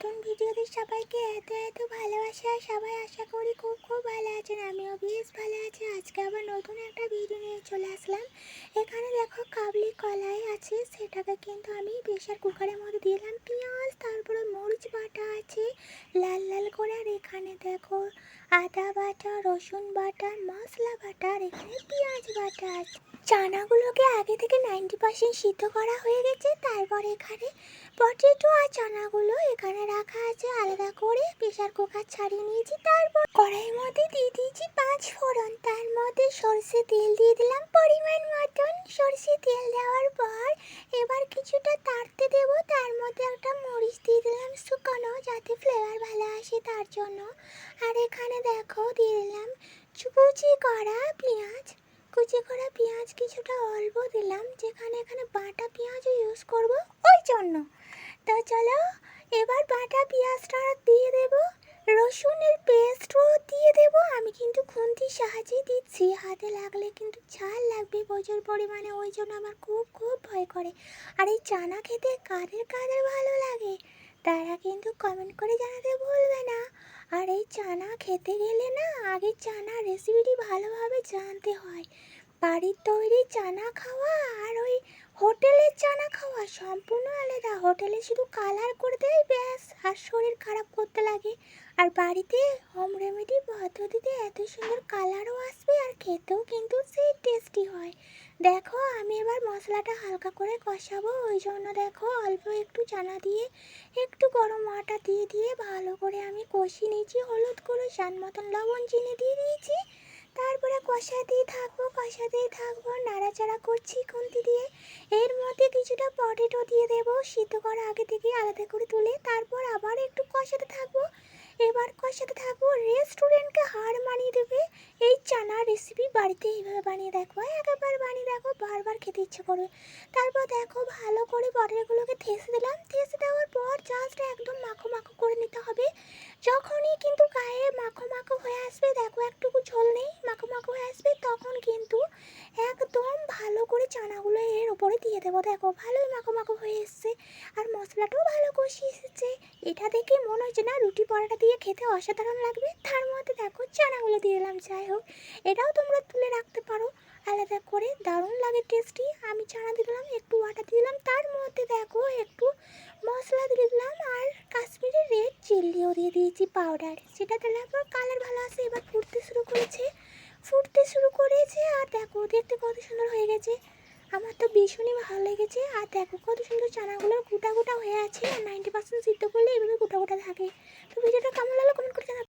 নতুন ভিডিওতে সবাইকে এত এত ভালোবাসা। সবাই আশা করি খুব খুব ভালো আছেন। আমিও বেশ ভালো আছি। আজকে আবার নতুন একটা ভিডিও নিয়ে চলে আসলাম। এখানে দেখো কাবলি কলাই আছে, সেটাকে কিন্তু আমি প্রেশার কুকারের মধ্যে দিলাম পেঁয়াজ, তারপরে মরিচ বাটা আছে লাল লাল করে, আর এখানে দেখো আদা বাটা, রসুন বাটা, মশলা বাটা, আর এখানে পেঁয়াজ বাটা আছে। চানাগুলোকে আগে থেকে 90% সিদ্ধ করা হয়ে গেছে। তারপর এখানে পটেটো আর চানাগুলো এখানে রাখা আছে আলাদা করে। প্রেশার কুকার ছাড়িয়ে নিয়েছি। তারপর কড়াইয়ের মধ্যে দিয়ে দিয়েছি 5 ফোড়ন, তার মধ্যে সরষে তেল দিয়ে দিলাম পরিমাণ মতন। সরষে তেল দেওয়ার পর এবার কিছুটা তাড়তে দেব, তার মধ্যে একটা মরিচ দিয়ে দিলাম শুকনো, যাতে ফ্লেভার ভালো আসে তার জন্য। আর এখানে দেখো দিয়ে দিলাম কুচি করা পেঁয়াজ। কুচি করা পেঁয়াজ কিছুটা অল্প দিলাম, যেখানে এখানে বাটা পেঁয়াজও ইউজ করব ওই জন্য। তো চলো এবার বাটা পেঁয়াজটা দিয়ে দেব, রসুনের পেস্টও দিয়ে দেব। আমি কিন্তু খুন্তির সাহায্যে দিচ্ছি, হাতে লাগলে কিন্তু ঝাল লাগবে প্রচুর পরিমাণে, ওই জন্য আমার খুব খুব ভয় করে। আর এই চানা খেতে কাদের কাদের ভালো লাগে তারা কিন্তু কমেন্ট করে জানাতে ভুলবে না। আর এই চানা খেতে গেলে না আগে চানা রেসিপিটি ভালোভাবে জানতে হয়। বাড়ির তৈরি চানা খাওয়া আর ওই হোটেলের চানা খাওয়া সম্পূর্ণ আলাদা। হোটেলে শুধু কালার করে দেয় ব্যাস, আর শরীর খারাপ করতে লাগে। আর বাড়িতে হোম রেমেডি পদ্ধতিতে এত সুন্দর কালারও আসবে, আর খেতেও কিন্তু সেই টেস্টি হয়। দেখো আমি এবার মশলাটা হালকা করে কষাবো, ওই জন্য দেখো অল্প একটু চানা দিয়ে একটু গরম আটা দিয়ে দিয়ে ভালো করে আমি কষিয়ে নিয়েছি। হলুদ করে স্বাদ মতন লবণ চিনি দিয়ে দিয়েছি। তারপরে কষাতেই থাকবো, নাড়াচাড়া করছি খুন্তি দিয়ে। এর মধ্যে কিছুটা পটেটো দিয়ে দেবো সিদ্ধ করা আগে থেকে আলাদা করে তুলে। তারপর আবার একটু কষাতে থাকবো। এবার কষাতে থাকবো। রেস্টুরেন্টকে হার মানিয়ে দেবে এই চানা রেসিপি। বাড়িতে এইভাবে বানিয়ে দেখো, একবার বানিয়ে দেখো, বারবার খেতে ইচ্ছে করবে। তারপর দেখো ভালো করে পটেটোগুলোকে থেসে দিলাম। থেসে দেওয়ার পর জাস্ট একদম মাখো মাখো করে নিতে হবে। যখনই কিন্তু গায়ে মাখো মাখো হয়ে আসবে, দেখো একটুকু ঝোল নেই, মাখো মাখো হয়ে আসবে, তখন কিন্তু একদম ভালো করে চানাগুলো এর উপরে দিয়ে দেবো। দেখো ভালোই মাখো মাখো হয়ে এসছে, আর মশলাটাও ভালো কষিয়ে এসেছে। এটা দেখে মনে হচ্ছে না রুটি পরোটা দিয়ে খেতে অসাধারণ লাগবে। তার মধ্যে দেখো চানাগুলো দিয়ে দিলাম। যাই হোক, এটাও তোমরা তুলে রাখতে পারো আলাদা করে, দারুণ লাগে টেস্টি। আমি চানা দিলাম, একটু আটা দিলাম, তার মধ্যে দেখো একটু মশলা দিয়ে দিলাম, আর কাশ্মীরি রেড চিল্লিও দিয়ে দিয়েছি পাউডার। সেটা দেওয়ার পর কালার ভালো আসে। এবার ফুটতে শুরু করেছে, আর দেখো দেখতে কত সুন্দর হয়ে গেছে। আমার তো ভীষণই ভালো লেগেছে। আর দেখো কত সুন্দর চানাগুলো গোটা গোটা হয়ে আছে, আর 90% সিদ্ধ করলে এভাবে গোটা গোটা থাকে। তো ভিডিওটা কেমন লাগলো কমেন্ট করে জানাবে।